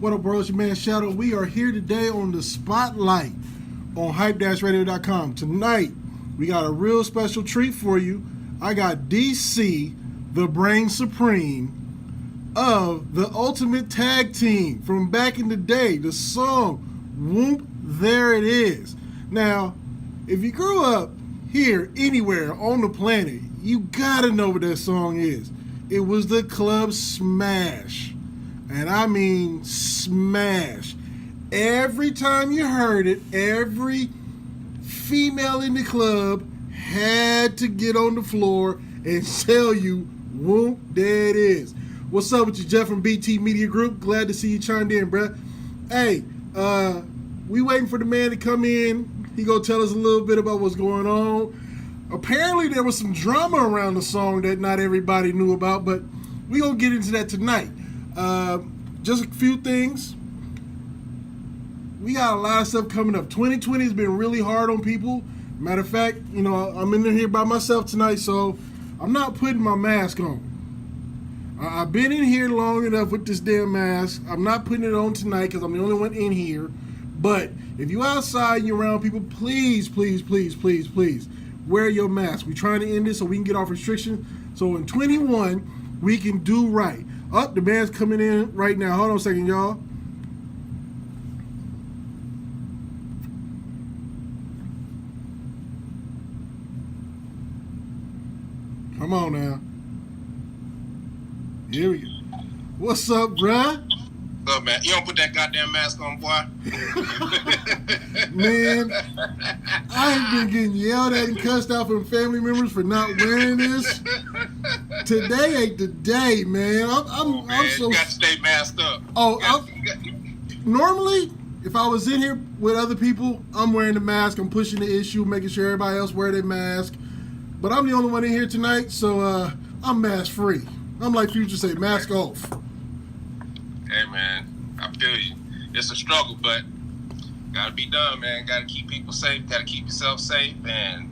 What up, bro? It's your man Shadow. We are here today on the Spotlight on Hype-Radio.com. Tonight, we got a real special treat for you. I got DC, the Brain Supreme of the Ultimate Tag Team from back in the day. The song, Whoop, There It Is. Now, if you grew up here, anywhere on the planet, you gotta know what that song is. It was the club smash. And I mean smash. Every time you heard it, every female in the club had to get on the floor and tell you, whoop, there it is. What's up with you, Jeff from BT Media Group? Glad to see you chimed in, bruh. Hey, we waiting for the man to come in. He gonna tell us a little bit about what's going on. Apparently there was some drama around the song that not everybody knew about, but we gonna get into that tonight. Just a few things. We got a lot of stuff coming up. 2020 has been really hard on people. Matter of fact, you know, I'm in here by myself tonight, so I'm not putting my mask on. I've been in here long enough with this damn mask. I'm not putting it on tonight because I'm the only one in here. But if you outside and you're around people, please, please, please, please, please, wear your mask. We're trying to end this so we can get off restrictions. So in 21, we can do right. Oh, the man's coming in right now. Hold on a second, y'all. Come on now. Here we go. What's up, bruh? What's up, man? You don't put that goddamn mask on, boy. Man, I've been getting yelled at and cussed out from family members for not wearing this. Today ain't the day, man. I'm so. You got to stay masked up. Normally, if I was in here with other people, I'm wearing the mask. I'm pushing the issue, making sure everybody else wear their mask. But I'm the only one in here tonight, so I'm mask free. I'm like Future say, mask off. Hey, man, I feel you. It's a struggle, but gotta be done, man. Gotta keep people safe. Gotta keep yourself safe, and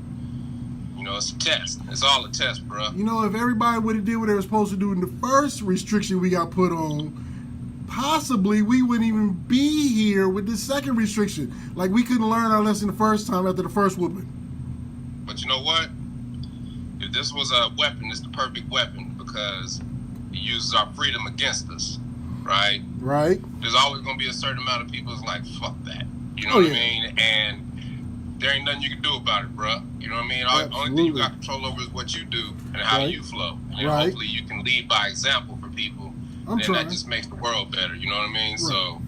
you know, it's a test. It's all a test, bro. You know, if everybody would have did what they were supposed to do in the first restriction we got put on, possibly we wouldn't even be here with the second restriction. Like, we couldn't learn our lesson the first time after the first whooping. But you know what? If this was a weapon, it's the perfect weapon because it uses our freedom against us, right? Right. There's always going to be a certain amount of people that's like, fuck that. You know what I mean? And there ain't nothing you can do about it, bro. You know what I mean? The only thing you got control over is what you do and how you flow. And hopefully you can lead by example for people. That just makes the world better. You know what I mean? Right. So,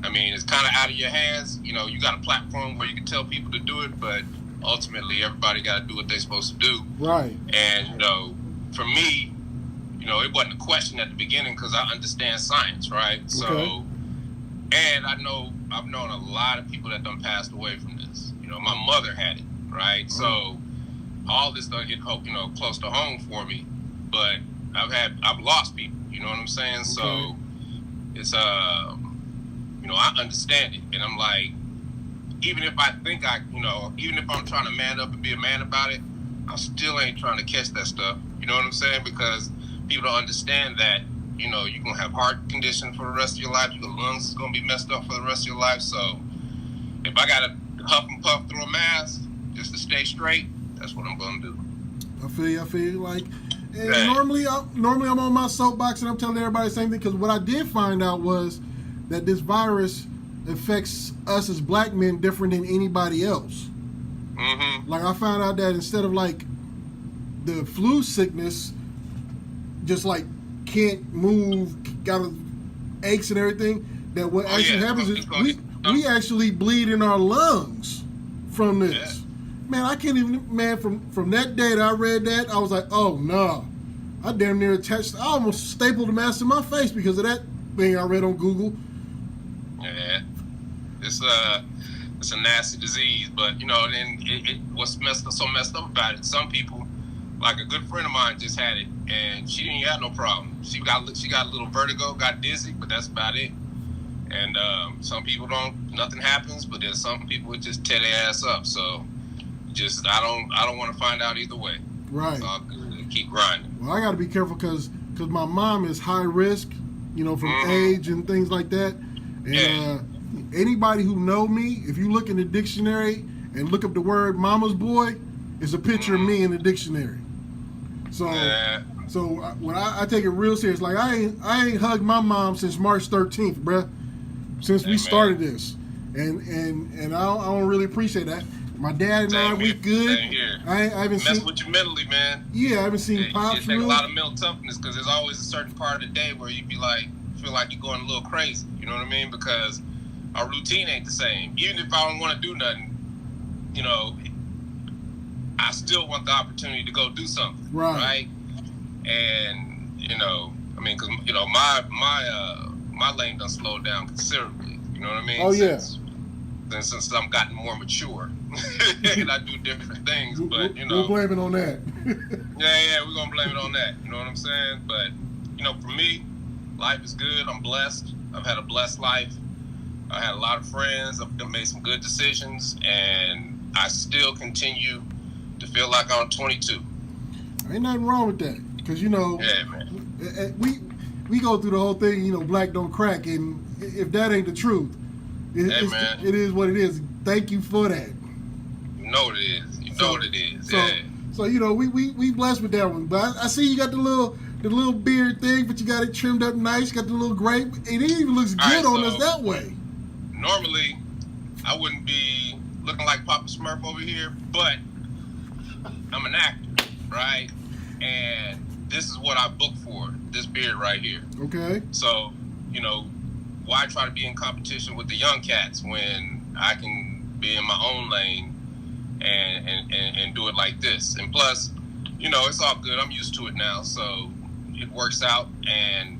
I mean, it's kind of out of your hands. You know, you got a platform where you can tell people to do it, but ultimately everybody got to do what they're supposed to do. Right. And, you know, for me, you know, it wasn't a question at the beginning because I understand science, right? Okay. So, and I've known a lot of people that done passed away from this. You know, my mother had it, right? So all this done hit, you know, close to home for me. But I've lost people, you know what I'm saying? Okay. So it's, you know, I understand it. And I'm like, even if I think even if I'm trying to man up and be a man about it, I still ain't trying to catch that stuff. You know what I'm saying? Because people don't understand that, you know, you're going to have heart condition for the rest of your life. Your lungs is going to be messed up for the rest of your life. So if I got to huff and puff through a mask just to stay straight, that's what I'm going to do. I feel you. Like, and normally I'm on my soapbox and I'm telling everybody the same thing, because what I did find out was that this virus affects us as black men different than anybody else. Mm-hmm. Like, I found out that instead of like the flu sickness, just like can't move, got aches and everything, that what actually happens is we actually bleed in our lungs from this. Yeah. Man, I can't even, man, from that day that I read that, I was like, oh no. I damn near I almost stapled the mask to my face because of that thing I read on Google. Yeah. It's a nasty disease, but you know, then what's so messed up about it, some people, like a good friend of mine just had it and she didn't have no problem. She got a little vertigo, got dizzy, but that's about it. And some people nothing happens, but then some people would just tear their ass up. So just I don't want to find out either way. Right. It's all good. Keep grinding. Well, I got to be careful because my mom is high risk, you know, from age and things like that. And Yeah. Anybody who know me, if you look in the dictionary and look up the word "mama's boy," it's a picture of me in the dictionary. So, Yeah. when I take it real serious, like I ain't hugged my mom since March 13th, bruh. Since we Hey, started this, and I don't really appreciate that. My dad and I, Same we here. good. Same here. I haven't Mess seen. with you mentally, man. Yeah, I haven't seen It Pops takes a really. lot of mental toughness because there's always a certain part of the day where you be like, feel like you're going a little crazy. You know what I mean? Because our routine ain't the same. Even if I don't want to do nothing, you know, I still want the opportunity to go do something. Right. And you know, I mean, because you know, my lane done slowed down considerably. You know what I mean? Oh, yeah. Since I'm gotten more mature and I do different things, but you know, we'll blame it on that. yeah, we're gonna blame it on that. You know what I'm saying? But you know, for me, life is good. I'm blessed. I've had a blessed life. I had a lot of friends. I've made some good decisions, and I still continue to feel like I'm 22. Ain't nothing wrong with that, because you know, Yeah, man. we go through the whole thing. You know, black don't crack, and if that ain't the truth, man. it is what it is. Thank you for that. You know what it is. You know what it is. So you know, we blessed with that one. But I see you got the little beard thing, but you got it trimmed up nice. Got the little gray. It even looks good on us that way. Normally, I wouldn't be looking like Papa Smurf over here, but I'm an actor, right? And this is what I booked for, this beard right here. Okay. So, you know, why try to be in competition with the young cats when I can be in my own lane and do it like this? And plus, you know, it's all good. I'm used to it now, so it works out, and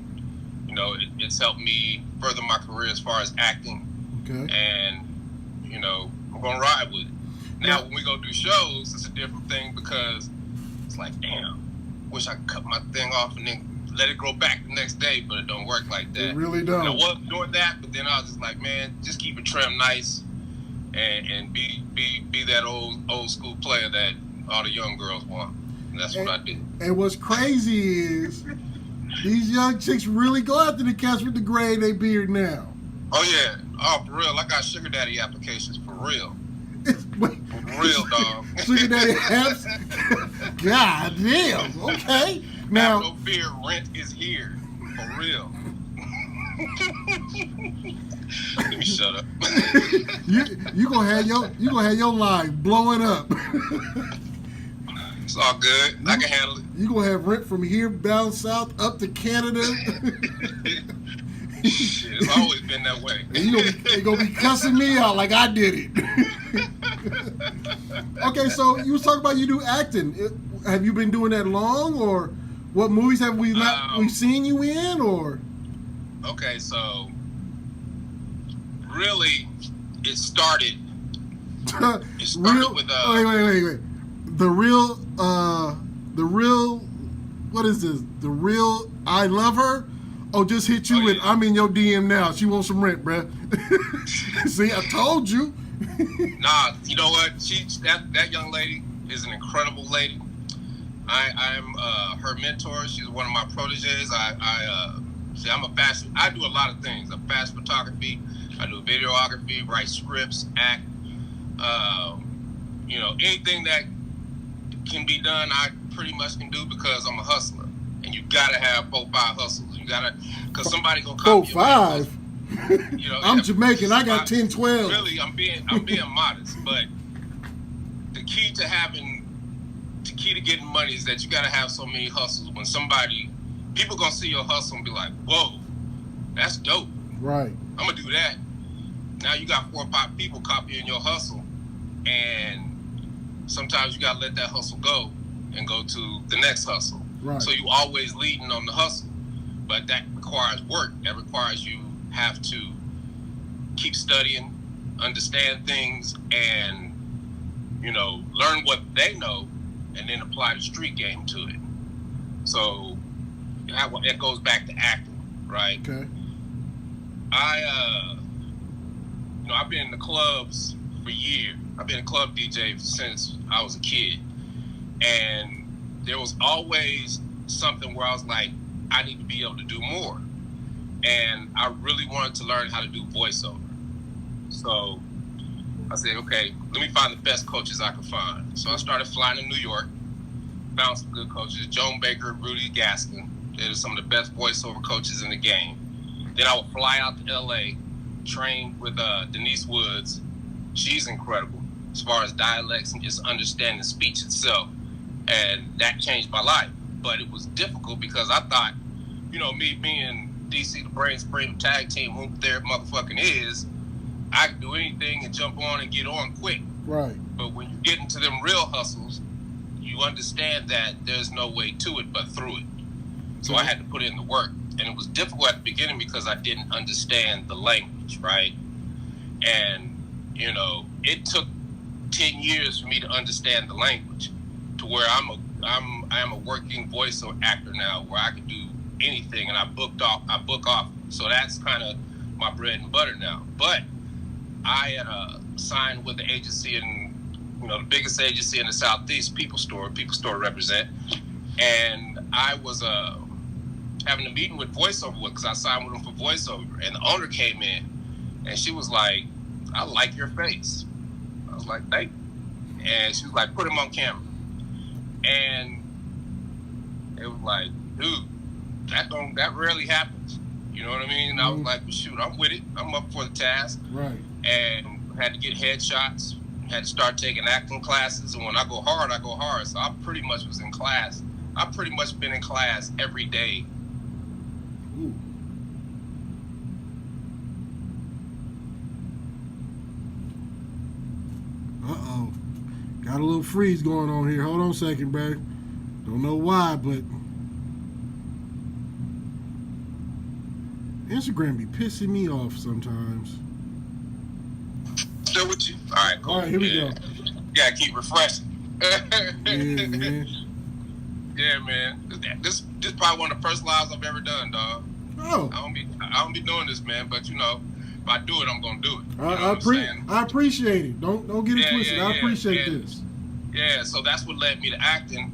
you know, it's helped me further my career as far as acting. Okay. And you know, I'm gonna ride with it. Now, when we go do shows, it's a different thing because it's like, damn, wish I could cut my thing off and then let it grow back the next day, but it don't work like that. It really don't. And I was doing that, but then I was just like, man, just keep it trimmed nice and be that old school player that all the young girls want. And that's what I did. And what's crazy is these young chicks really go after the cats with the gray in their beard now. Oh yeah, oh for real. I got sugar daddy applications for real. For real, dog. Sugar daddy apps. God damn. Okay. Now, have no fear, rent is here. For real. Let me shut up. you gonna have your life blowing up. It's all good. I can handle it. You gonna have rent from here down south up to Canada. Shit, it's always been that way. And they gonna be cussing me out like I did it. Okay, so you was talking about you do acting. Have you been doing that long, or what movies have we've seen you in, or? Okay, so really, it started. It started with wait. The real, what is this? The real I Love Her? Oh, just hit you with, I'm in your DM now. She wants some rent, bruh. See, I told you. Nah, you know what? That young lady is an incredible lady. I'm her mentor. She's one of my proteges. I'm a fashion. I do a lot of things. I'm fast photography. I do videography, write scripts, act. You know, anything that can be done, I pretty much can do because I'm a hustler. And you gotta have 4-5 hustles. You gotta, cause somebody gonna copy 4-5. You know, I'm Jamaican. I got 10-12. Really, I'm being modest, but the key to getting money is that you gotta have so many hustles. When people gonna see your hustle and be like, "Whoa, that's dope." Right. I'm gonna do that. Now you got 4 or 5 people copying your hustle, and sometimes you gotta let that hustle go and go to the next hustle. Right. So you always leading on the hustle, but that requires work. That requires you have to keep studying, understand things, and you know, learn what they know, and then apply the street game to it. So that goes back to acting, right? Okay. I've been in the clubs for years. I've been a club DJ since I was a kid, and there was always something where I was like, I need to be able to do more. and I really wanted to learn how to do voiceover. So I said, okay, let me find the best coaches I could find. So I started flying to New York, found some good coaches, Joan Baker, Rudy Gaskin. They're some of the best voiceover coaches in the game. Then I would fly out to LA, train with Denise Woods. She's incredible as far as dialects and just understanding speech itself. And that changed my life. But it was difficult because I thought, me being DC, the Brain Supreme tag team, whoop there motherfucking is, I can do anything and jump on and get on quick. Right. But when you get into them real hustles, you understand that there's no way to it but through it. So I had to put in the work. And it was difficult at the beginning because I didn't understand the language, right? And, it took 10 years for me to understand the language to where I am a working voiceover actor now where I can do anything and I book off. So that's kind of my bread and butter now. But I had signed with the agency the biggest agency in the Southeast, People Store represent. And I was having a meeting with voiceover because I signed with them for voiceover. And the owner came in and she was like, I like your face. I was like, thank you. And she was like, put him on camera. And it was like, dude, that rarely happens. You know what I mean? And I was like, well, shoot, I'm with it. I'm up for the task. Right. And had to get headshots, had to start taking acting classes. And when I go hard, I go hard. So I pretty much was in class. I've pretty much been in class every day. Ooh. Uh-oh. Got a little freeze going on here. Hold on a second, bro. Don't know why, but Instagram be pissing me off sometimes. Still with you? All right, cool. All right, here we go. Gotta keep refreshing. Yeah, man. Yeah, man. This probably one of the first lives I've ever done, dog. Oh. I don't be doing this, man. But if I do it, I'm gonna do it. I appreciate it. Don't get it twisted. I appreciate this. Yeah, so that's what led me to acting,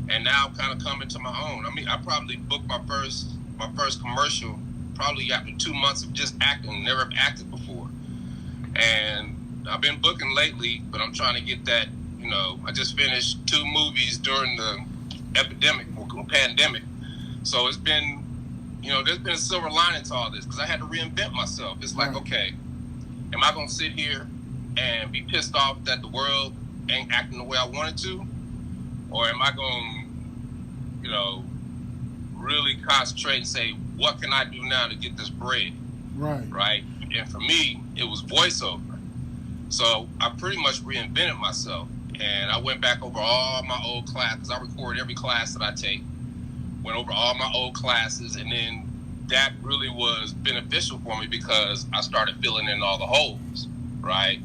and now I'm kind of coming to my own. I mean, I probably booked my first commercial probably after 2 months of just acting. Never acted before, and I've been booking lately, but I'm trying to get that. I just finished 2 movies during the pandemic, so it's been. There's been a silver lining to all this because I had to reinvent myself. It's like, okay, am I going to sit here and be pissed off that the world ain't acting the way I wanted to? Or am I going to, really concentrate and say, what can I do now to get this bread? Right. Right? And for me, it was voiceover. So I pretty much reinvented myself. And I went back over all my old classes. I record every class that I take. Went over all my old classes, and then that really was beneficial for me because I started filling in all the holes, right?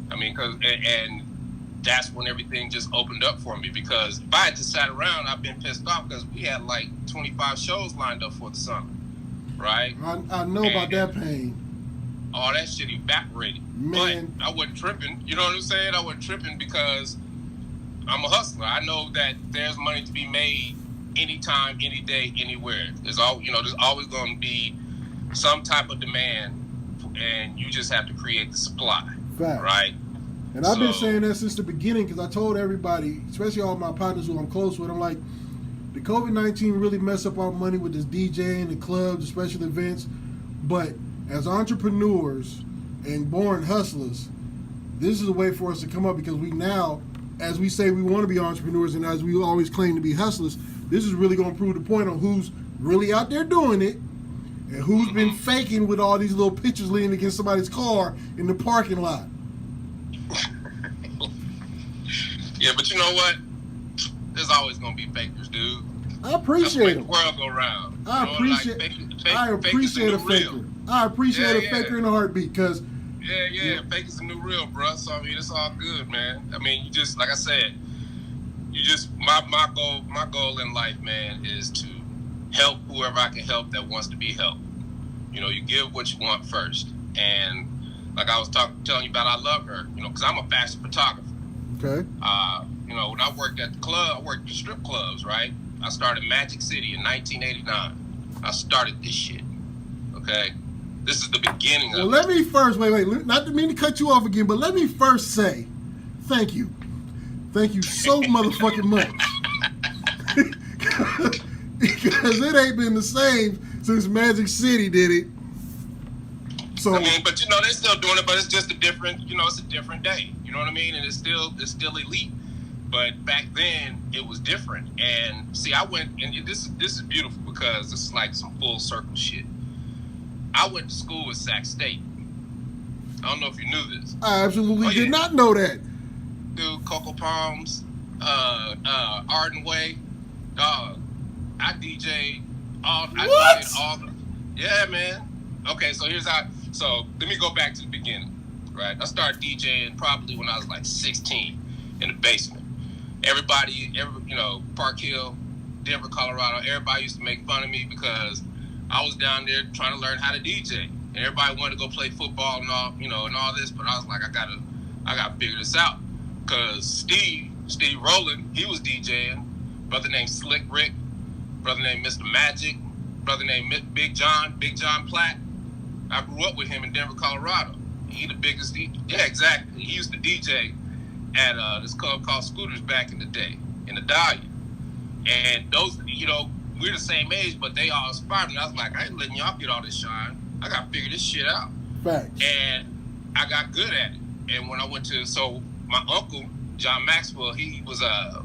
I mean, and that's when everything just opened up for me because if I had just sat around, I've been pissed off because we had like 25 shows lined up for the summer, right? I know about that pain. All that shit evaporated. Man. But I wasn't tripping. You know what I'm saying? I wasn't tripping because I'm a hustler. I know that there's money to be made anytime, any day, anywhere. There's always going to be some type of demand, and you just have to create the supply. Fact. Right? And I've been saying that since the beginning because I told everybody, especially all my partners who I'm close with, I'm like, the COVID-19 really messed up our money with this DJing, the clubs, the special events. But as entrepreneurs and born hustlers, this is a way for us to come up because we now, as we say we want to be entrepreneurs and as we always claim to be hustlers, this is really going to prove the point on who's really out there doing it and who's been faking with all these little pictures leaning against somebody's car in the parking lot. Yeah, but you know what? There's always going to be fakers, dude. I appreciate them. The world go round. I appreciate a faker. I appreciate a faker in a heartbeat because fake is the new real, bro. So I mean, it's all good, man. I mean, you just like I said, my goal in life, man, is to help whoever I can help that wants to be helped. You give what you want first, and like I was telling you about, I love her, because I'm a fashion photographer. Okay. When I worked at the club, I worked at strip clubs, right? I started Magic City in 1989. I started this shit. Okay, this is the beginning Well, of let it. me first, wait, not to mean to cut you off again, but let me first say thank you. Thank you so motherfucking much. Because it ain't been the same since Magic City did it. So I mean, but you know, they're still doing it, but it's just a different, you know, it's a different day. You know what I mean? And it's still elite. But back then, it was different. And see, I went, and this is beautiful because it's like some full circle shit. I went to school at Sac State. I don't know if you knew this. I absolutely Oh, yeah. did not know that. Dude, Cocoa Palms, Arden Way, dog. I DJ all. What? I DJ'd all the. Yeah, man. Okay, so here's how. So let me go back to the beginning. Right, I started DJing probably when I was like 16 in the basement. Everybody, you know, Park Hill, Denver, Colorado. Everybody used to make fun of me because I was down there trying to learn how to DJ, and everybody wanted to go play football and all, you know, and all this. But I was like, I gotta figure this out. Cause Steve Rowland, he was DJing. Brother named Slick Rick, brother named Mr. Magic, brother named Big John Platt. I grew up with him in Denver, Colorado. He the biggest. Yeah, exactly. He used to DJ at this club called Scooters back in the day in the Dahlia. And those, you know, we're the same age, but they all inspired me. I was like, I ain't letting y'all get all this shine. I got to figure this shit out. Facts. And I got good at it. And when I went to, so my uncle, John Maxwell, he was a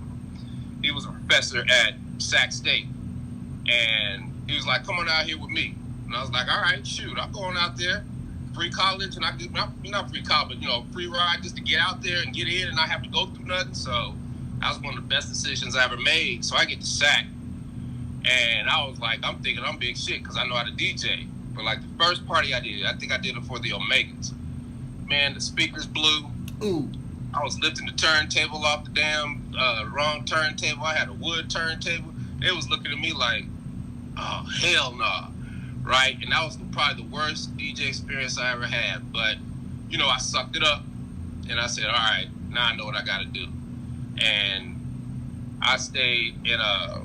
professor at Sac State. And he was like, come on out here with me. And I was like, all right, shoot, I'm going out there. Free college, and I get not free college, but you know, free ride just to get out there and get in and not have to go through nothing. So that was one of the best decisions I ever made. So I get to Sac, and I was like, I'm thinking I'm big shit because I know how to DJ. But like the first party I think I did it for the Omegas. Man, the speakers blew. Ooh. I was lifting the turntable off the damn wrong turntable. I had a wood turntable. They was looking at me like, oh hell no. Right, and that was probably the worst DJ experience I ever had. But, you know, I sucked it up, and I said, all right, now I know what I got to do. And I stayed in a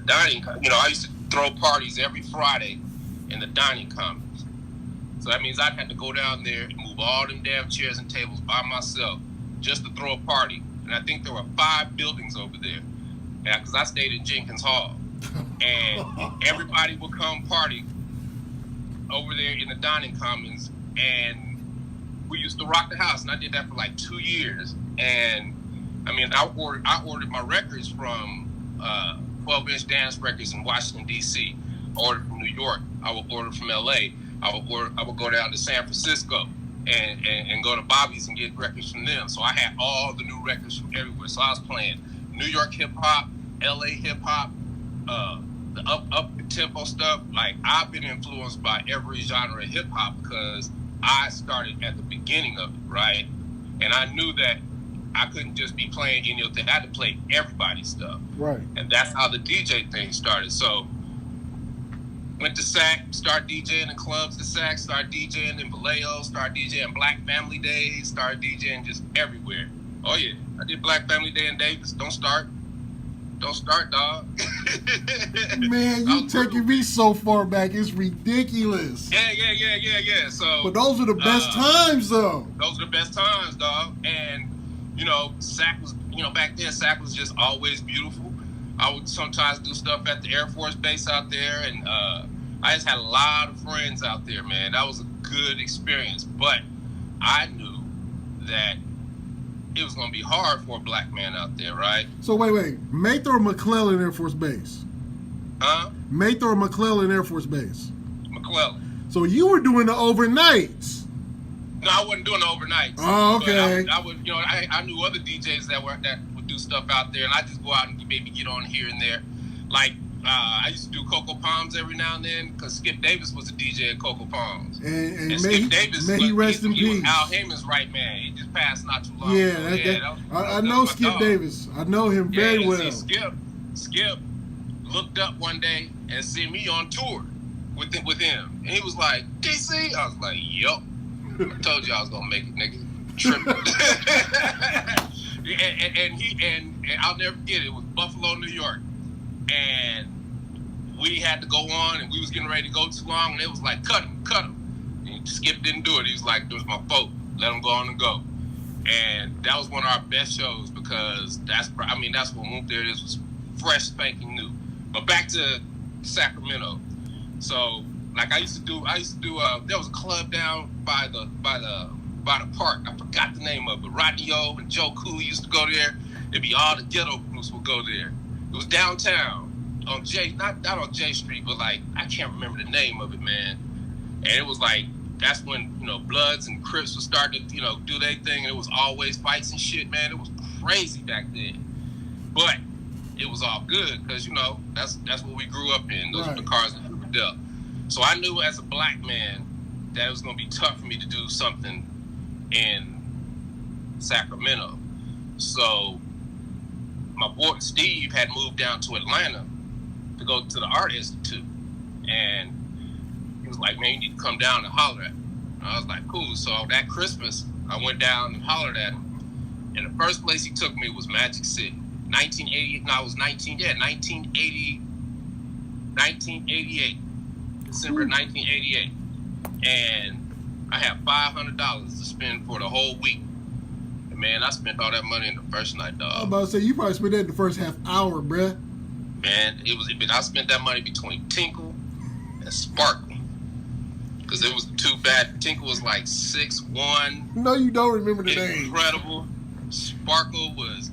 dining, you know, I used to throw parties every Friday in the dining commons. So that means I'd have to go down there and move all them damn chairs and tables by myself just to throw a party. And I think there were 5 buildings over there, because I stayed in Jenkins Hall. And everybody would come party over there in the dining commons, and we used to rock the house. And I did that for like 2 years. And I mean, I ordered my records from 12-inch dance records in Washington D.C. I ordered from New York. I would order from L.A. I would go down to San Francisco and go to Bobby's and get records from them. So I had all the new records from everywhere. So I was playing New York hip hop, L.A. hip hop. The up tempo stuff. Like, I've been influenced by every genre of hip hop because I started at the beginning of it, right? And I knew that I couldn't just be playing any of thing. I had to play everybody's stuff, Right. and that's how the DJ thing started. So went to Sac, start DJing in clubs at Sac, start DJing in Vallejo, start DJing Black Family Days, start DJing just everywhere. Oh yeah, I did Black Family Day in Davis. Don't start, dog. Man, you taking me so far back. It's ridiculous. Yeah. So, But those are the best times, though. Those are the best times, dog. And, you know, Sac was, you know, back then, Sac was just always beautiful. I would sometimes do stuff at the Air Force Base out there, and I just had a lot of friends out there, man. That was a good experience. But I knew that it was going to be hard for a black man out there, right? So wait. Mather or McClellan Air Force Base? Huh? Mather or McClellan Air Force Base? McClellan. So you were doing the overnights. No, I wasn't doing the overnights. Oh, okay. But I would, you know, I knew other DJs that would do stuff out there, and I just go out and maybe get on here and there. Like, I used to do Cocoa Palms every now and then because Skip Davis was a DJ at Cocoa Palms. And may Skip Davis, he rest in he peace. was Al Heyman's right man. He just passed not too long Yeah, ago. I know Skip dog. Davis. I know him very well. See, Skip looked up one day and see me on tour with him, and he was like, DC? I was like, yup. I told you I was gonna make it, nigga. Tripping. and I'll never forget it. It was Buffalo, New York, and we had to go on, and we was getting ready to go too long, and it was like, cut him. And Skip didn't do it. He was like, it was my fault. Let him go on and go. And that was one of our best shows because that's when Whoop There It Is was fresh, spanking new. But back to Sacramento. So, like I used to do. There was a club down by the park. I forgot the name of it. Rodney O and Joe Cool used to go there. It'd be all the ghetto groups would go there. It was downtown on not on J Street, but like I can't remember the name of it, man. And it was like that's when Bloods and Crips would start to do their thing, and it was always fights and shit, man. It was crazy back then, but it was all good because that's what we grew up in. Those were the cars that we were dealt. So I knew as a black man that it was going to be tough for me to do something in Sacramento. So my boy Steve had moved down to Atlanta to go to the Art Institute, and he was like, man, you need to come down and holler at him. I was like, cool. So that Christmas, I went down and hollered at him, and the first place he took me was Magic City. 1988, December 1988, and I had $500 to spend for the whole week. And man, I spent all that money in the first night, dog. I was about to say, you probably spent that in the first half hour, bruh. Man, I spent that money between Tinkle and Sparkle. Because it was too bad. Tinkle was like 6'1". No, you don't remember the name. Incredible. Sparkle was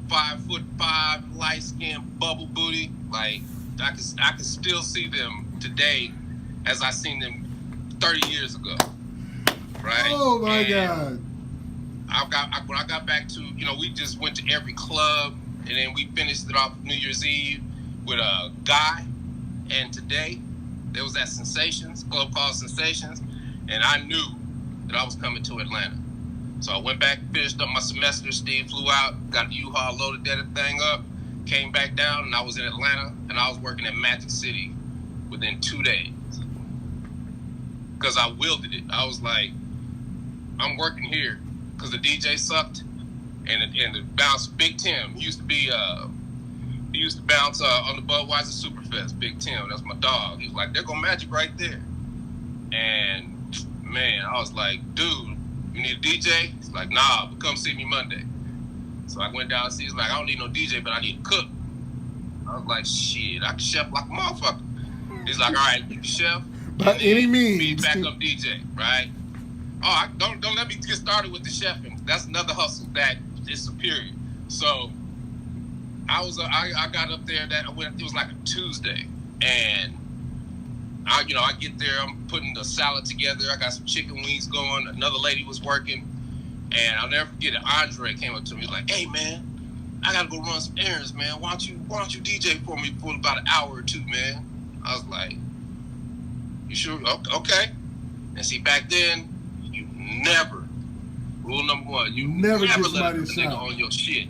5'5", light skin, bubble booty. Like I could still see them today as I seen them 30 years ago. Right? Oh my God. When I got back to, we just went to every club, and then we finished it off New Year's Eve with a Guy. And today there was that Sensations club called Sensations, and I knew that I was coming to Atlanta. So I went back, finished up my semester. Steve flew out, got the U-Haul, loaded that thing up, came back down, and I was in Atlanta, and I was working at Magic City within 2 days. Because I wielded it. I was like, I'm working here because the DJ sucked, and the bounce, Big Tim, he used to bounce on the Budweiser Superfest. Big Tim, that's my dog. He was like, they're going Magic right there. And man, I was like, dude, you need a DJ? He's like, nah, but come see me Monday. So I went down and see. He's like, I don't need no DJ, but I need a cook. I was like, shit, I can chef like a motherfucker. He's like, all right, you can chef. By any means. Be backup DJ, right? Oh, don't let me get started with the chefing. That's another hustle that is superior. So I got up there. It was like a Tuesday, and I get there. I'm putting the salad together. I got some chicken wings going. Another lady was working, and I'll never forget it. Andre came up to me like, "Hey man, I gotta go run some errands, man. Why don't you DJ for me for about an hour or two, man?" I was like, "You sure? Okay." And see, back then, rule number one, you never let a nigga on your shit,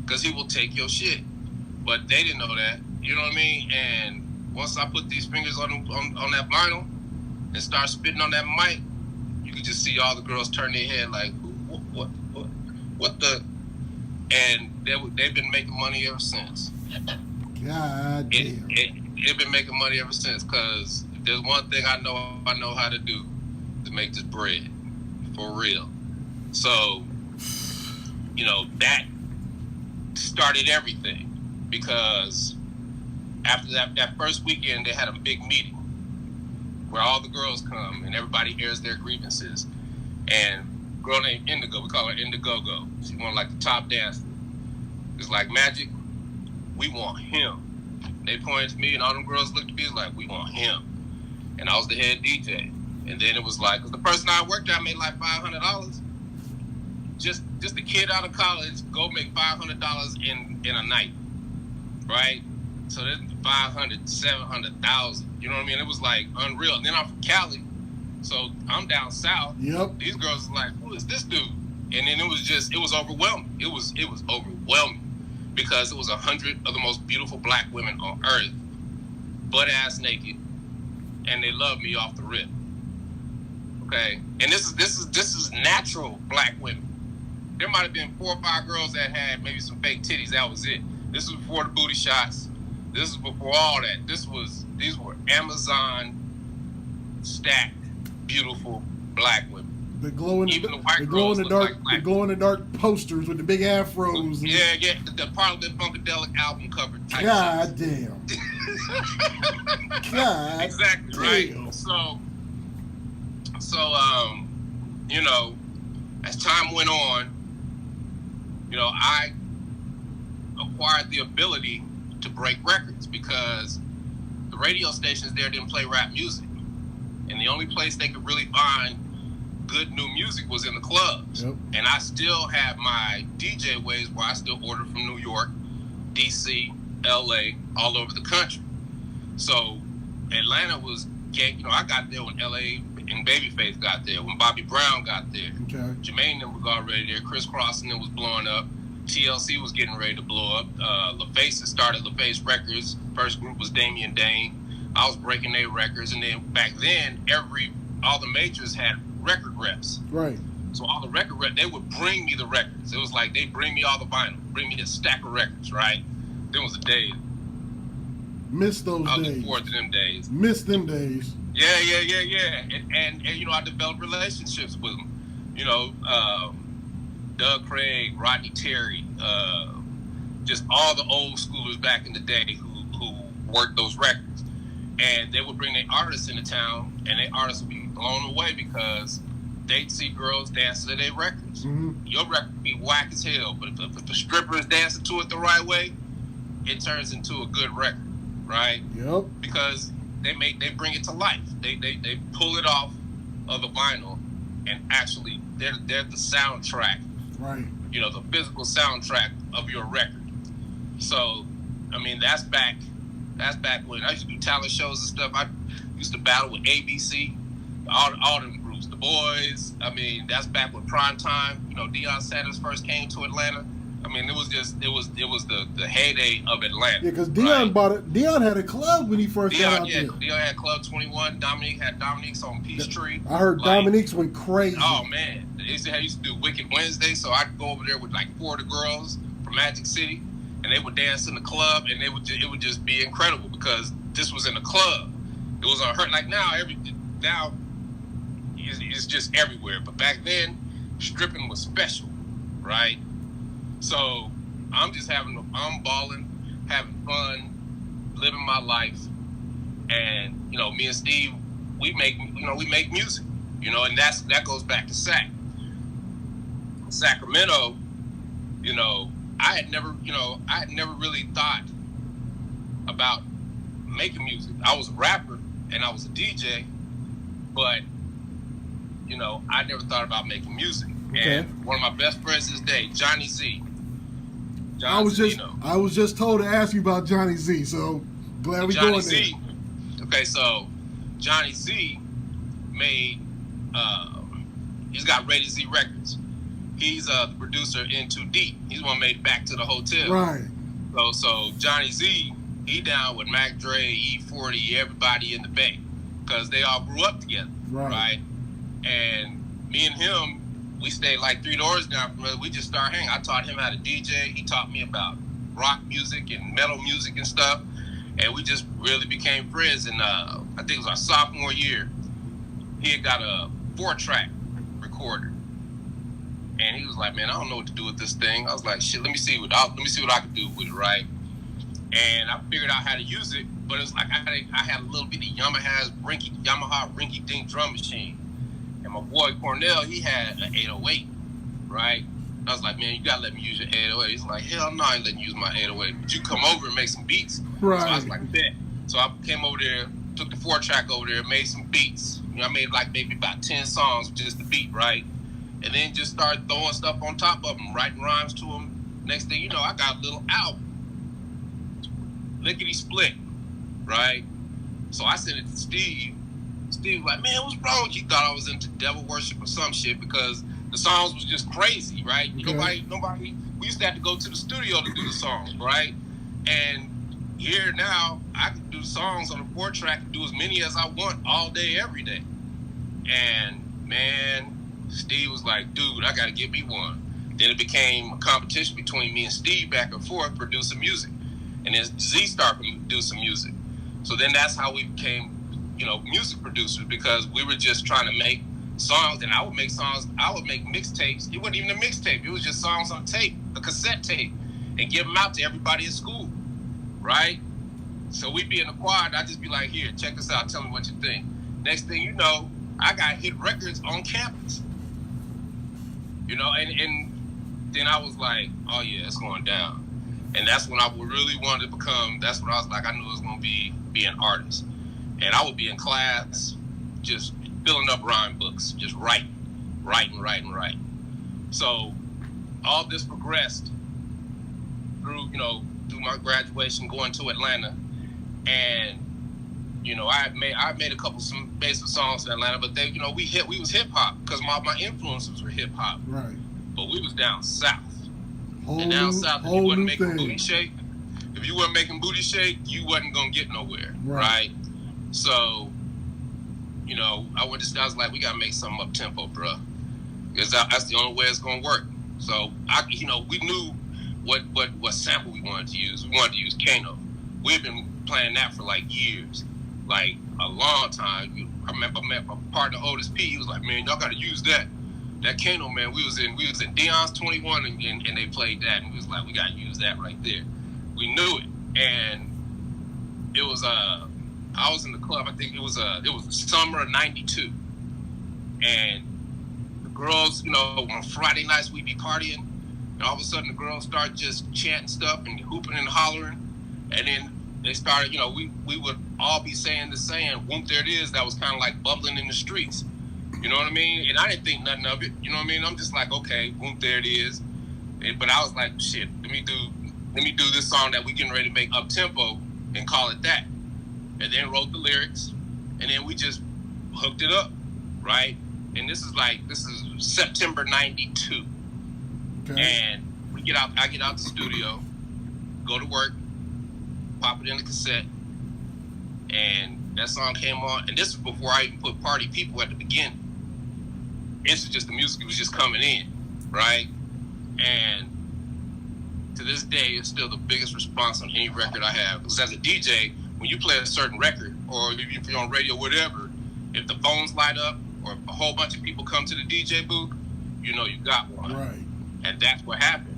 because he will take your shit. But they didn't know that, you know what I mean? And once I put these fingers on that vinyl and start spitting on that mic, you could just see all the girls turn their head like, what the? And they've been making money ever since. God damn. They've been making money ever since, because if there's one thing I know how to do, to make this bread for real. So, that started everything, because after that first weekend, they had a big meeting where all the girls come and everybody airs their grievances. And a girl named Indigo, we call her Indiegogo. She's one of like the top dancers. It's like, Magic, we want him. They pointed to me, and all them girls looked at me, like, we want him. And I was the head DJ. And then it was like, because the person I worked at made like $500. Just a kid out of college, go make $500 in a night, right? So that's 500, 700,000. You know what I mean? It was like unreal. And then I'm from Cali, so I'm down south. Yep. These girls are like, who is this dude? And then it was overwhelming. It was overwhelming, because it was 100 of the most beautiful black women on earth, butt ass naked, and they loved me off the rip. Okay, and this is natural black women. There might have been 4 or 5 girls that had maybe some fake titties. That was it. This was before the booty shots. This is before all that. These were Amazon stacked, beautiful black women. The glow in Even the, the white the glow in the girls dark, look like the glow in the dark posters with the big afros. And, yeah, the Parliament Funkadelic album cover type. God damn. God. Exactly damn. right. So, you know, as time went on, you know, I acquired the ability to break records because the radio stations there didn't play rap music, and the only place they could really find good new music was in the clubs. Yep. And I still have my DJ ways where I still order from New York, DC, LA, all over the country. So Atlanta was, you know, I got there when LA and Babyface got there, when Bobby Brown got there. Okay. Jermaine was already there. Chris Cross and it was blowing up. TLC was getting ready to blow up. LaFace had started LaFace Records. First group was Damian Dane. I was breaking their records, and then back then, all the majors had record reps. Right. So all the record reps, they would bring me the records. It was like they bring me all the vinyl, bring me a stack of records, right? There was a day. Miss those I was days. looking forward to them days. Miss them days. Yeah. And you know, I developed relationships with them. You know, Doug Craig, Rodney Terry, just all the old schoolers back in the day who worked those records. And they would bring their artists into town, and their artists would be blown away because they'd see girls dancing to their records. Mm-hmm. Your record would be whack as hell, but if the stripper is dancing to it the right way, it turns into a good record, right? Yep. Because they bring it to life. They pull it off of the vinyl, and actually they're the soundtrack. Right. You know, the physical soundtrack of your record. So, I mean, that's back when I used to do talent shows and stuff. I used to battle with ABC, all them groups, the Boys. I mean, that's back with Prime Time. You know, Deion Sanders first came to Atlanta. I mean, it was the heyday of Atlanta. Yeah, because Deion bought it. Deion had a club when he first got out there. Deion had Club 21. Dominique had Dominique's on Peachtree. I heard Dominique's went crazy. Oh man, they used to do Wicked Wednesday, so I'd go over there with like 4 of the girls from Magic City, and they would dance in the club, and it would just be incredible because this was in the club. It was unheard. Like now it's just everywhere, but back then stripping was special, right? So I'm balling, having fun, living my life, and you know, me and Steve, we make music, you know, and that goes back to Sacramento. You know, I had never really thought about making music. I was a rapper and I was a DJ, but you know, I never thought about making music. Okay. And one of my best friends this day, Johnny Z. I was just told to ask you about Johnny Z, so glad we going there. Okay, so Johnny Z made he's got Rated Z Records. He's the producer in Too Deep. He's the one who made Back to the Hotel. Right. So Johnny Z, he down with Mac Dre, E40, everybody in the Bay, because they all grew up together, right? And me and him, we stayed like 3 doors down from us. We just started hanging. I taught him how to DJ. He taught me about rock music and metal music and stuff. And we just really became friends. And I think it was our sophomore year. He had got a 4-track recorder. And he was like, "Man, I don't know what to do with this thing." I was like, "Shit, let me see what I can do with it, right?" And I figured out how to use it. But it was like I had a little bitty Yamaha rinky-dink drum machine. And my boy Cornell, he had an 808, right? I was like, "Man, you gotta let me use your 808." He's like, "Hell no, I ain't letting you use my 808. But you come over and make some beats." Right. So I was like, "Bet." So I came over there, took the 4-track over there, made some beats. You know, I made like maybe about 10 songs with just the beat, right? And then just started throwing stuff on top of them, writing rhymes to them. Next thing you know, I got a little album, Lickety Split, right? So I sent it to Steve. Steve was like, "Man, what's wrong with you?" He thought I was into devil worship or some shit because the songs was just crazy, right? Okay. Nobody. We used to have to go to the studio to do the songs, right? And here now, I can do songs on a 4-track and do as many as I want all day, every day. And man, Steve was like, "Dude, I got to get me one." Then it became a competition between me and Steve back and forth producing music. and then Z started to do some music. So then that's how we became, music producers, because we were just trying to make songs, and I would make songs. I would make mixtapes. It wasn't even a mixtape. It was just songs on tape, a cassette tape, and give them out to everybody at school, right? So we'd be in the choir, and I'd just be like, here, check this out. Tell me what you think. Next thing you know, I got hit records on campus. And then I was like, oh yeah, it's going down. And that's when I really wanted to become, that's when I was like, I knew it was going to be an artist. And I would be in class just filling up rhyme books, just writing. So all this progressed through my graduation, going to Atlanta. And, I made a couple some basic songs in Atlanta, but they, we was hip hop, because my influences were hip hop. Right. But we was down south. And down south, if you wasn't making booty shake, you wasn't gonna get nowhere, right? So, I was like, we gotta make something up tempo, bro, because that's the only way it's gonna work. So we knew what sample we wanted to use. We wanted to use Kano. We've been playing that for like years, like a long time. I remember my partner Otis P. He was like, man, y'all gotta use that Kano, man. We was in Dion's 21 and they played that, and we was like, we gotta use that right there. We knew it, and it was I was in the club. I think it was the summer of '92, and the girls, on Friday nights we'd be partying, and all of a sudden the girls start just chanting stuff and hooping and hollering, and then they started, we would all be saying the saying, "Whoop, there it is." That was kind of like bubbling in the streets. You know what I mean? And I didn't think nothing of it. You know what I mean? I'm just like, okay, boom, there it is. But I was like, shit, let me do this song that we getting ready to make up tempo and call it that. And then wrote the lyrics, and then we just hooked it up, right? And this is September '92. Okay. And I get out the studio, go to work, pop it in the cassette, and that song came on. And this was before I even put Party People at the beginning. This was just the music was just coming in, right? And to this day, it's still the biggest response on any record I have. Because as a DJ, when you play a certain record, or if you're on radio, whatever, if the phones light up, or if a whole bunch of people come to the DJ booth, you got one. Right. And that's what happened.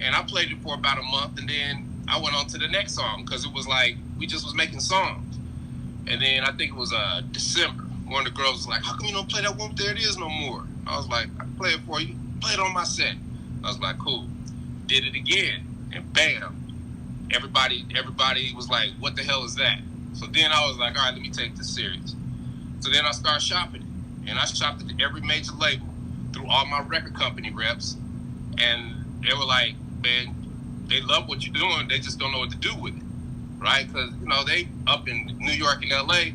And I played it for about a month, and then I went on to the next song, because it was like, we just was making songs. And then I think it was December. One of the girls was like, how come you don't play that Whoop, There It Is no more? I was like, I can play it for you. Play it on my set. I was like, cool. Did it again, and bam. Everybody was like, what the hell is that? So then I was like, all right, let me take this serious. So then I started shopping it. And I shopped it to every major label through all my record company reps. And they were like, man, they love what you're doing. They just don't know what to do with it. Right? Because, they up in New York and LA,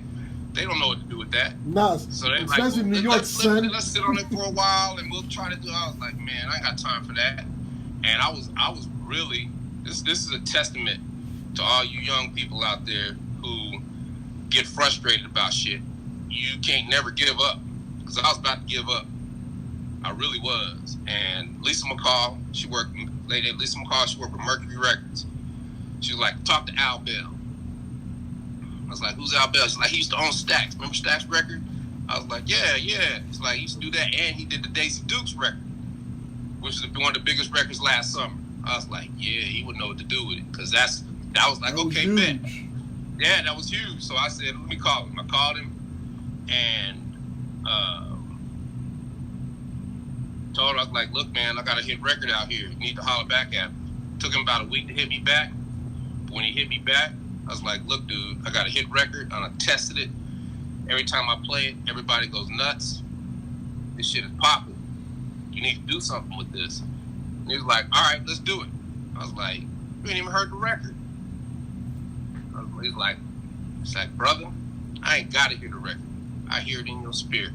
they don't know what to do with that. No, so they especially like, New York, son. Let's sit on it for a while, and we'll try to do it. I was like, man, I ain't got time for that. And I was really, this is a testament to all you young people out there who get frustrated about shit. You can't never give up, because I was about to give up. I really was. And Lisa McCall, she worked with Mercury Records. She was like, talk to Al Bell. I was like, who's Al Bell? She's like, he used to own Stax. Remember Stax record? I was like, yeah. It's like, he used to do that, and he did the Daisy Dukes record, which is one of the biggest records last summer. I was like, yeah, he would know what to do with it, because that was like, okay, bet. Yeah, that was huge. So I said, let me call him. I called him, and told him, I was like, look, man, I got a hit record out here. You need to holler back at me. Took him about a week to hit me back. But when he hit me back, I was like, look, dude, I got a hit record, and I tested it. Every time I play it, everybody goes nuts. This shit is popping. You need to do something with this. And he was like, all right, let's do it. I was like, you ain't even heard the record. He's like, brother, I ain't got to hear the record. I hear it in your spirit.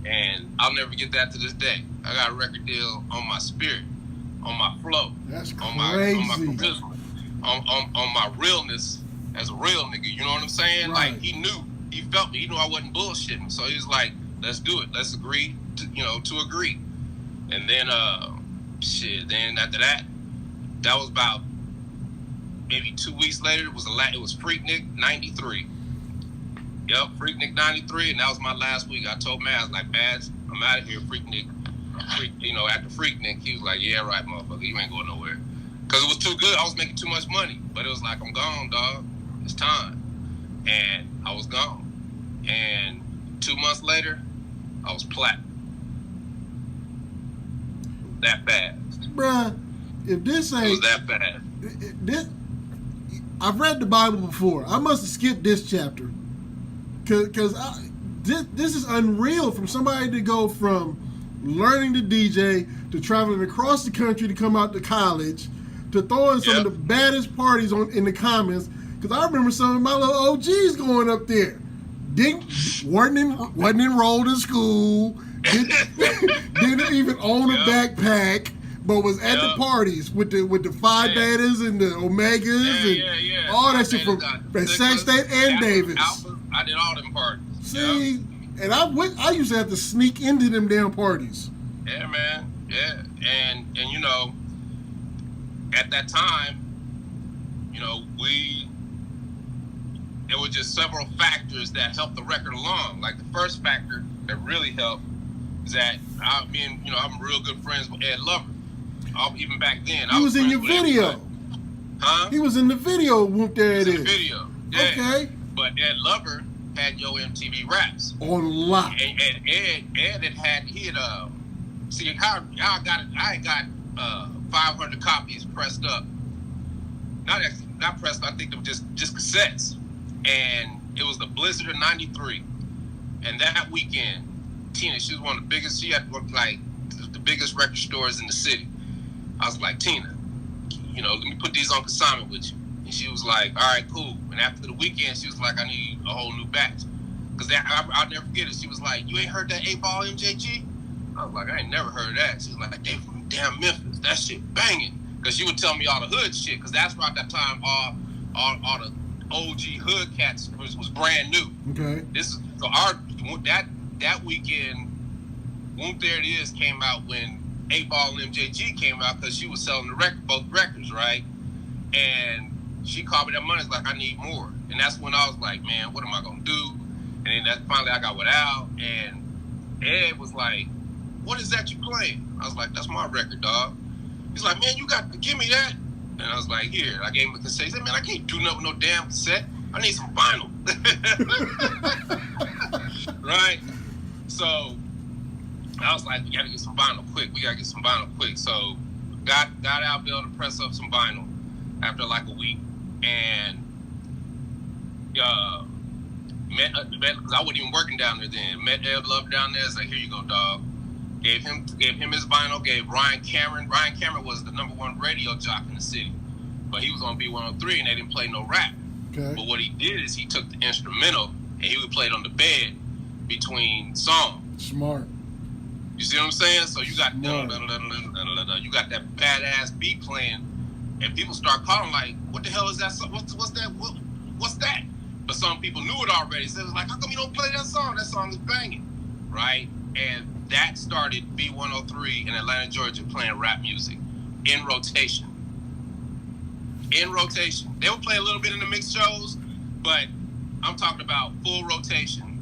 And I'll never get that to this day. I got a record deal on my spirit, on my flow, That's on crazy. my charisma, on my realness as a real nigga. You know what I'm saying? Right. Like, he felt me. He knew I wasn't bullshitting. So he was like, let's do it. Let's agree to agree. And then, then after that, that was about maybe 2 weeks later, it was Freaknik 93. Yep, Freaknik 93, and that was my last week. I told Maz, I was like, Maz, I'm out of here, Freaknik. After Freaknik, he was like, yeah, right, motherfucker, you ain't going nowhere. Because it was too good. I was making too much money. But it was like, I'm gone, dog. It's time. And I was gone. And 2 months later, I was platinum. That fast. Bruh, if this ain't... It was that bad. I've read the Bible before. I must have skipped this chapter. Because this is unreal from somebody to go from learning to DJ to traveling across the country to come out to college to throwing some of the baddest parties in the comments. Because I remember some of my little OGs going up there. Wasn't enrolled in school. Didn't even own a backpack, but was at the parties with the Phi Betas and the Omegas and all that shit from Sex State and Davis. Alpha, I did all them parties. See, and I used to have to sneak into them damn parties. Yeah, man. Yeah, and at that time, there were just several factors that helped the record along. Like the first factor that really helped is that I'm real good friends with Ed Lover. Even back then, he was in your video. Huh? He was in the video. Whoop, there it is. In the video. Yeah. Okay. But Ed Lover had Yo MTV Raps on lock. And Ed had see how I got it. I got 500 copies pressed up. Not pressed. I think they were just cassettes. And it was the Blizzard of '93. And that weekend, Tina, she was one of the biggest. She had like the biggest record stores in the city. I was like, Tina, let me put these on consignment with you. And she was like, all right, cool. And after the weekend, she was like, I need a whole new batch. Because I'll never forget it. She was like, you ain't heard that 8-Ball MJG? I was like, I ain't never heard that. She was like, they from damn Memphis. That shit banging. Because she would tell me all the hood shit. Because that's right at that time, all the OG hood cats was brand new. Okay. That weekend, Whoop There It Is came out when 8-Ball and MJG came out because she was selling both records, right? And she called me that money. It's like, I need more. And that's when I was like, man, what am I going to do? And then finally I got with Al, and Ed was like, what is that you playing? I was like, that's my record, dog. He's like, man, you got to give me that. And I was like, here. I gave him a cassette. He said, man, I can't do nothing with no damn cassette. I need some vinyl. Right? So I was like, we got to get some vinyl quick. So got Al Bell to press up some vinyl after like a week. And met, because I wasn't even working down there then. Met Ed Love down there. Like, here you go, dog. Gave him his vinyl. Gave Ryan Cameron. Ryan Cameron was the #1 radio jock in the city, but he was on B103 and they didn't play no rap. Okay. But what he did is he took the instrumental and he would play it on the bed between songs. Smart. You see what I'm saying? So you got you got that badass beat playing, and people start calling like, "What the hell is that? What's that? What's that?" But some people knew it already. So it was like, "How come you don't play that song? That song is banging, right?" And that started B103 in Atlanta, Georgia, playing rap music in rotation. They would play a little bit in the mixed shows, but I'm talking about full rotation,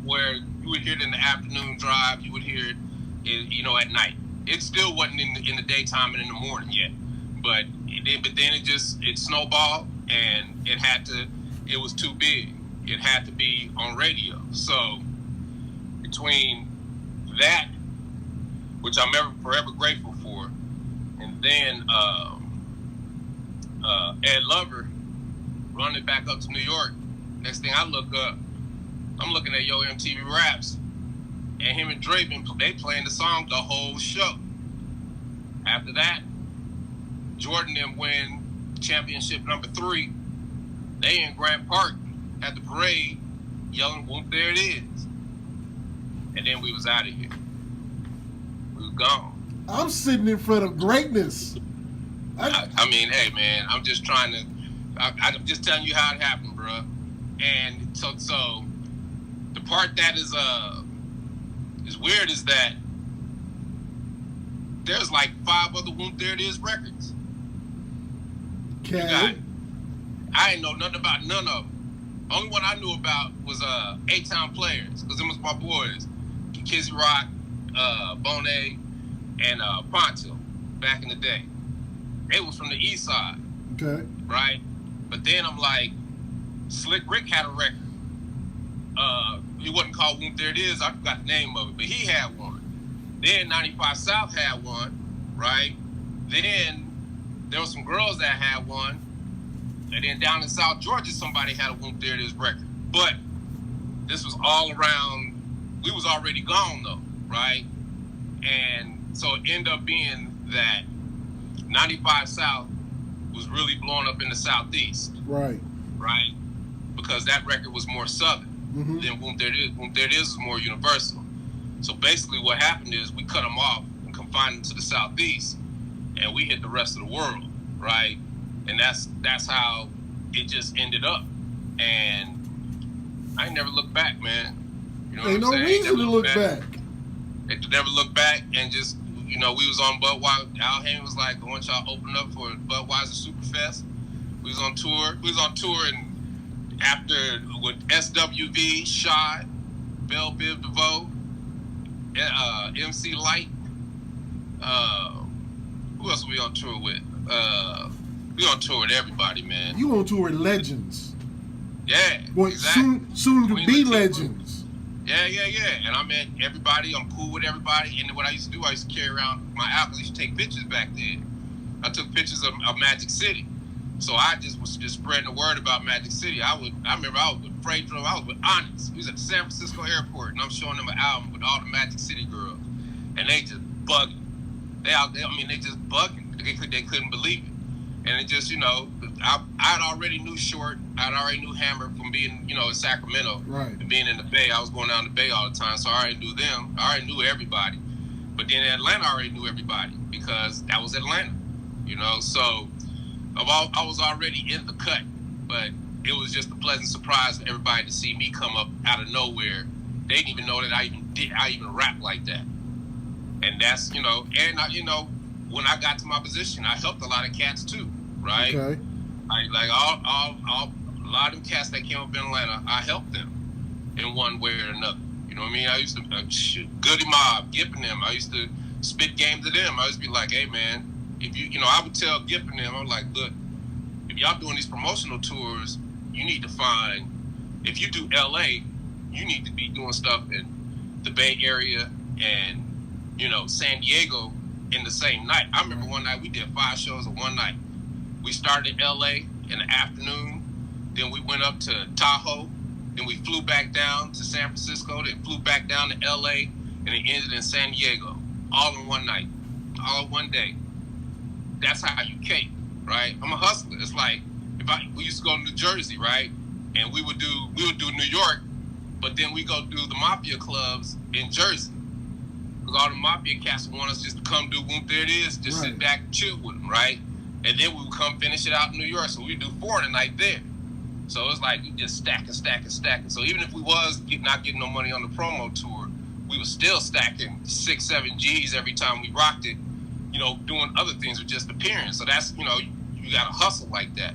where you would hear it in the afternoon drive, you would hear it, at night. It still wasn't in the daytime and in the morning yet, but then it snowballed, and it was too big. It had to be on radio. So between that, which I'm forever grateful for, and then Ed Lover running back up to New York. Next thing I look up, I'm looking at Yo MTV Raps, and him and Dre they playing the song the whole show. After that, Jordan then win championship #3. They in Grant Park at the parade yelling, "Whoop, there it is." And then we was out of here. We was gone. I'm sitting in front of greatness. I mean, hey, man, I'm just trying to, I'm just telling you how it happened, bro. And so the part that is weird is that there's like 5 other Whoop There It Is records. Okay. You got I didn't know nothing about none of them. Only one I knew about was A-Town Players, because them was my boys. Kizzy Rock, Bonet, and Poncho back in the day. They was from the east side. Okay. Right? But then I'm like, Slick Rick had a record. He wasn't called Whoop There It Is. I forgot the name of it, but he had one. Then 95 South had one, right? Then there were some girls that had one. And then down in South Georgia, somebody had a Whoop There It Is record. But this was all around, we was already gone though, right? And so it ended up being that 95 South was really blowing up in the Southeast. Right. Right? Because that record was more Southern. Mm-hmm. Then Whoop There It Is. Whoop There It Is was more universal. So basically what happened is we cut them off and confined them to the Southeast, and we hit the rest of the world, right? And that's how it just ended up. And I ain't never looked back, man. You know what Ain't I'm no saying? reason to look back. They never look back, and just, you know, we was on Budweiser. Al Haymon was like, I want y'all to open up for Budweiser Superfest. We was on tour. And after with SWV, Shot, Belle Biv DeVoe, MC Light, who else we on tour with? We on tour with everybody, man. You on tour with legends. Yeah, What exactly. soon to Queen be Latifah. legends. Yeah. And I met everybody. I'm cool with everybody. And what I used to do, I used to carry around my albums. I used to take pictures back then. I took pictures of Magic City. So I was just spreading the word about Magic City. I remember I was with Freight Drum. I was with Onyx. He was at the San Francisco airport, and I'm showing them an album with all the Magic City girls, and they just bugging. They just bugging. They couldn't believe it, and it just, you know, I'd already knew Short. I'd already knew Hammer from being, you know, in Sacramento, Right. and being in the Bay. I was going down the Bay all the time, so I already knew them. I already knew everybody. But then in Atlanta, I already knew everybody because that was Atlanta, you know. So I was already in the cut, but it was just a pleasant surprise for everybody to see me come up out of nowhere. They didn't even know that I even rap like that. And that's, you know, and you know, when I got to my position, I helped a lot of cats too, right? Okay. A lot of them cats that came up in Atlanta, I helped them in one way or another. You know what I mean? I used to Goody Mob, Gipp and them. I used to spit game to them. I used to be like, hey man, if you know, I would tell Gipp and them, I'm like, look, if y'all doing these promotional tours, you need to find, if you do LA, you need to be doing stuff in the Bay Area and, you know, San Diego in the same night. I remember one night we did 5 shows in one night. We started in LA in the afternoon, then we went up to Tahoe, then we flew back down to San Francisco, then flew back down to LA, and it ended in San Diego, all in one night, all in one day. That's how you cake, right? I'm a hustler. It's like we used to go to New Jersey, right? And we would do New York, but then we go do the Mafia clubs in Jersey. Because all the Mafia cats want us just to come do Whoop There It Is, just sit back and chill with them, right? And then we would come finish it out in New York. So we do 4 in a night there. So it's like we just stacking. So even if we was not getting no money on the promo tour, we was still stacking 6, 7 G's every time we rocked it, you know, doing other things with just appearing. So that's, you know, you got to hustle like that.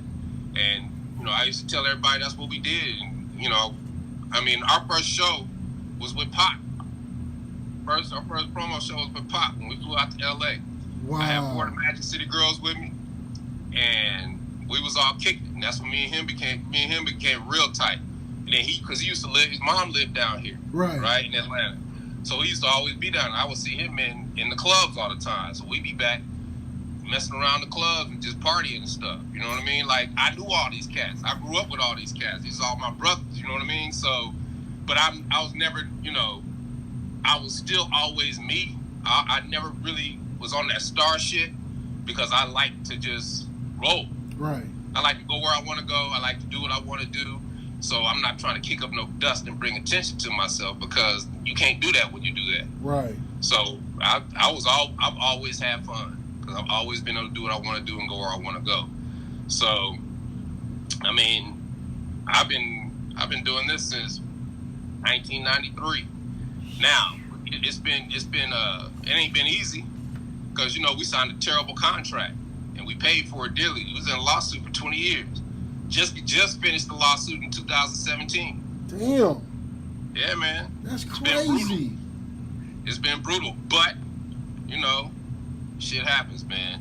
And, you know, I used to tell everybody that's what we did. And, you know, I mean, our first show was with Pop. Our first promo show was with Pop when we flew out to L.A. Wow. I had 4 of the Magic City girls with me, and we was all kicking. And that's when me and him became real tight. And then because he used to live, his mom lived down here, right in Atlanta. So he used to always be down. I would see him in the clubs all the time. So we'd be back messing around the clubs and just partying and stuff. You know what I mean? Like, I knew all these cats. I grew up with all these cats. These are all my brothers. You know what I mean? So, but I was never, you know, I was still always me. I never really was on that star shit because I like to just roll. Right. I like to go where I want to go. I like to do what I want to do. So I'm not trying to kick up no dust and bring attention to myself because you can't do that when you do that. Right. So I've always had fun because I've always been able to do what I want to do and go where I want to go. So, I mean, I've been doing this since 1993. Now, it ain't been easy because, you know, we signed a terrible contract and we paid for it dearly. We was in a lawsuit for 20 years. Just finished the lawsuit in 2017. Damn. Yeah, man. That's It's crazy. It's been brutal, but you know, shit happens, man.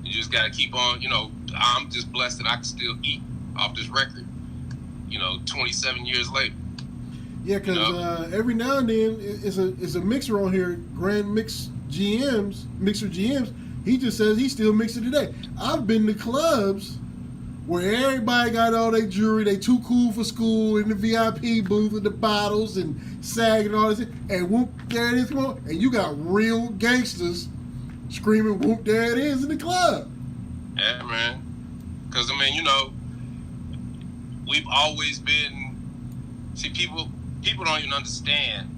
You just gotta keep on. You know, I'm just blessed that I can still eat off this record. 27 years later. Yeah, because every now and then it's a mixer on here, Grand Mixer GMs. He just says he still mixing today. I've been to clubs where everybody got all their jewelry, they too cool for school, in the VIP booth with the bottles and SAG and all this, and whoop, there it is, come on, and you got real gangsters screaming, whoop, there it is in the club. Yeah, man. Because, we've always been, see, people don't even understand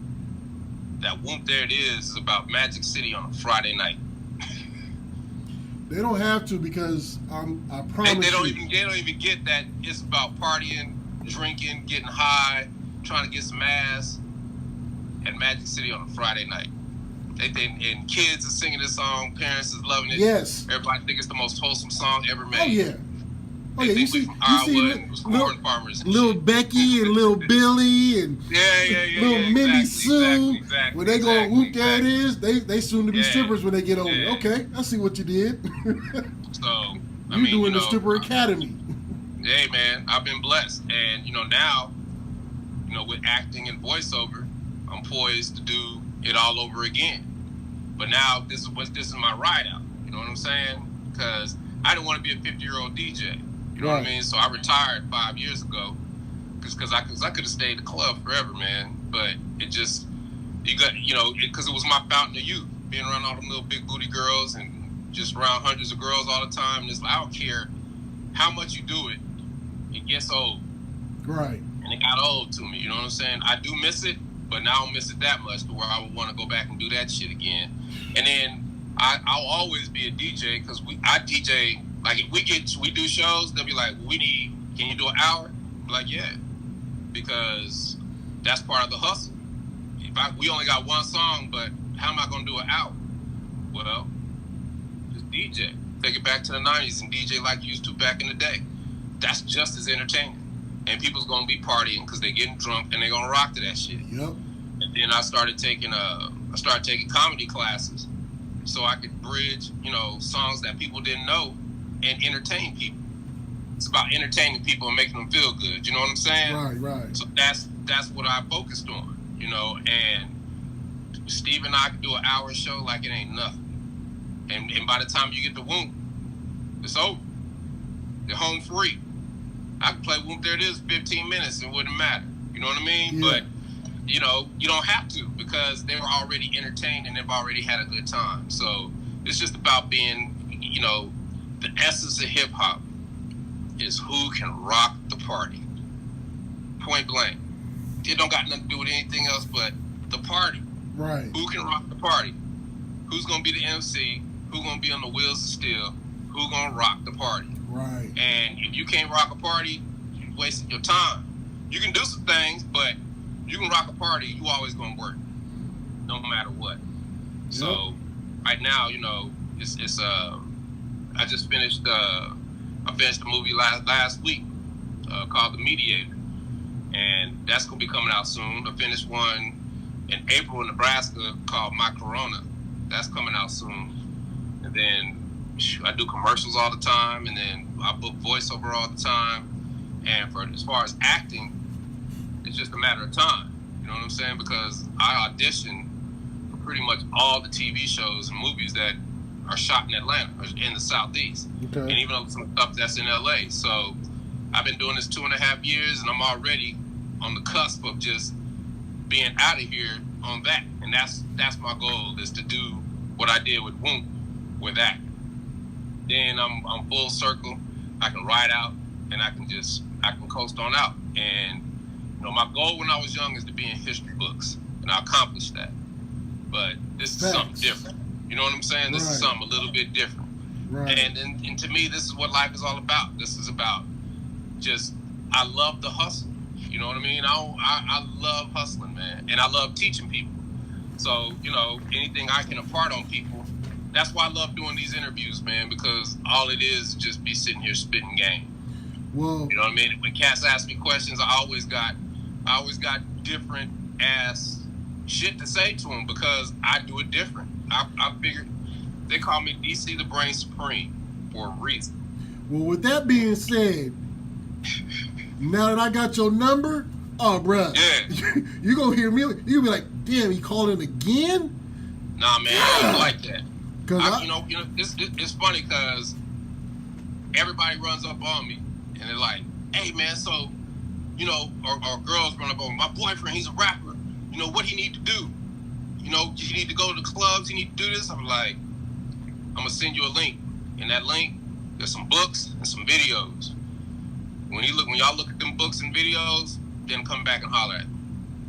that whoop, there it is about Magic City on a Friday night. They don't have to, because I promise they don't you. even get that it's about partying, drinking, getting high, trying to get some ass at Magic City on a Friday night. And kids are singing this song, parents is loving it. Yes. Everybody think it's the most wholesome song ever made. Oh yeah. Oh yeah. You see Little Becky and little Billy and little Minnie Sue. Exactly. When they go whoop, there it is. They soon to be Yeah. strippers when they get older. Yeah. Okay, I see what you did. So You're doing the stripper academy. Hey man, I've been blessed, and now, with acting and voiceover, I'm poised to do it all over again. But now this is my ride out. You know what I'm saying? Because I didn't want to be a 50-year-old DJ. You know what I mean? So I retired 5 years ago because I could have stayed in the club forever, man. But it just, because it was my fountain of youth, being around all them little big booty girls and just around hundreds of girls all the time. And it's like, I don't care how much you do it, it gets old. Right. And it got old to me, you know what I'm saying? I do miss it, but now I don't miss it that much to where I would want to go back and do that shit again. And then I'll always be a DJ because I DJ. Like if we do shows, they'll be like, can you do an hour? I'm like, yeah, because that's part of the hustle. We only got one song, but how am I gonna do an hour? Well, just DJ. Take it back to the 90s and DJ like you used to back in the day. That's just as entertaining. And people's gonna be partying because they're getting drunk and they're gonna rock to that shit. Yep. And then I started taking comedy classes so I could bridge, songs that people didn't know and entertain people. It's about entertaining people and making them feel good. You know what I'm saying? Right. So that's what I focused on, and Steve and I could do an hour show like it ain't nothing. And by the time you get to Whoop, it's over. They're home free. I could play Whoop, there it is, 15 minutes, it wouldn't matter. You know what I mean? Yeah. But, you don't have to because they were already entertained and they've already had a good time. So it's just about being, the essence of hip hop is who can rock the party. Point blank. It don't got nothing to do with anything else but the party. Right. Who can rock the party? Who's gonna be the MC? Who's gonna be on the wheels of steel? Who's gonna rock the party? Right. And if you can't rock a party, you're wasting your time. You can do some things, but you can rock a party, you always gonna work, no matter what. Yep. So right now, it's I just finished a movie last week called The Mediator, and that's gonna be coming out soon. I finished one in April in Nebraska called My Corona. That's coming out soon. And then I do commercials all the time, and then I book voiceover all the time. And as far as acting, it's just a matter of time. You know what I'm saying? Because I audition for pretty much all the TV shows and movies that are shot in Atlanta or in the Southeast. Okay. And even some stuff that's in LA. So I've been doing this 2.5 years, and I'm already on the cusp of just being out of here on that. And that's my goal, is to do what I did with Whoop with that. Then I'm full circle. I can ride out and I can coast on out. And my goal when I was young is to be in history books, and I accomplished that. But this is something different. You know what I'm saying? This is something a little bit different. Right. And to me, this is what life is all about. This is about I love the hustle. You know what I mean? I love hustling, man. And I love teaching people. So, anything I can impart on people, that's why I love doing these interviews, man, because all it is just be sitting here spitting game. Well, You know what I mean? When cats ask me questions, I always got different ass shit to say to them because I do it different. I figured they call me DC the Brain Supreme for a reason. well, with that being said, now that I got your number, oh, bruh, Yeah. you gonna hear me? You gonna be like, damn, he called in again? Nah, man, I don't like that. Cause You know, it's funny because everybody runs up on me and they're like, "Hey, man, so, you know," or girls run up on me, "My boyfriend, he's a rapper. You know what he need to do? You know, you need to go to the clubs. You need to do this." I'm like, "I'm gonna send you a link. In that link, there's some books and some videos. When y'all look at them books and videos, then come back and holler at me."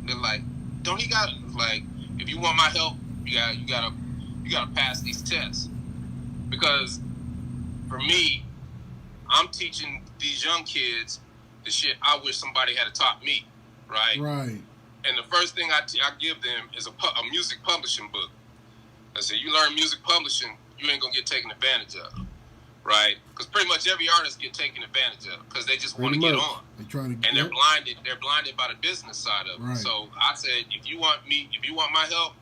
They're like, "Don't he got?" It's like, if you want my help, you gotta pass these tests. Because for me, I'm teaching these young kids the shit I wish somebody had taught me, right? Right. And the first thing I give them is a music publishing book. I say, you learn music publishing, you ain't gonna get taken advantage of, right? Because pretty much every artist get taken advantage of because they just want to get on. They're blinded. They're blinded by the business side of it. Right. So I said, if you want my help,